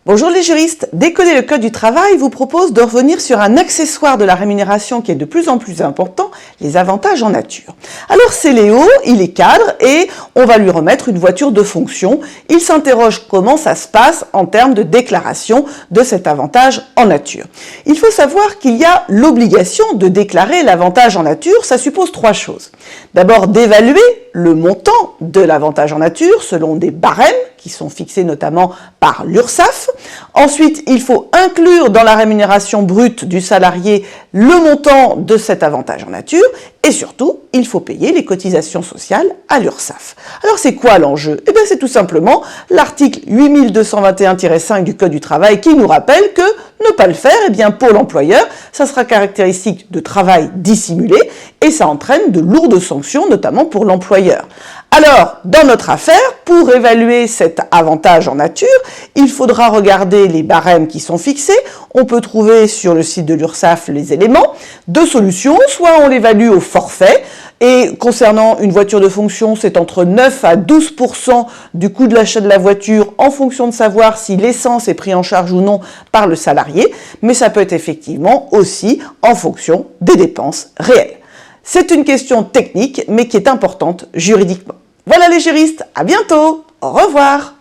Bonjour les juristes, Décoder le code du travail vous propose de revenir sur un accessoire de la rémunération qui est de plus en plus important, les avantages en nature. Alors c'est Léo, il est cadre et on va lui remettre une voiture de fonction. Il s'interroge comment ça se passe en termes de déclaration de cet avantage en nature. Il faut savoir qu'il y a l'obligation de déclarer l'avantage en nature, ça suppose trois choses. D'abord d'évaluer le montant de l'avantage en nature selon des barèmes qui sont fixés notamment par l'URSSAF. Ensuite, il faut inclure dans la rémunération brute du salarié le montant de cet avantage en nature et surtout, il faut payer les cotisations sociales à l'URSSAF. Alors c'est quoi l'enjeu? Eh bien c'est tout simplement l'article 8221-5 du Code du travail qui nous rappelle que ne pas le faire, eh bien pour l'employeur, ça sera caractéristique de travail dissimulé et ça entraîne de lourdes sanctions, notamment pour l'employeur. Alors, dans notre affaire, pour évaluer cet avantage en nature, il faudra regarder les barèmes qui sont fixés. On peut trouver sur le site de l'URSSAF les éléments. Deux solutions, soit on l'évalue au forfait, et concernant une voiture de fonction, c'est entre 9 à 12% du coût de l'achat de la voiture en fonction de savoir si l'essence est prise en charge ou non par le salarié, mais ça peut être effectivement aussi en fonction des dépenses réelles. C'est une question technique, mais qui est importante juridiquement. Voilà les juristes, à bientôt, au revoir.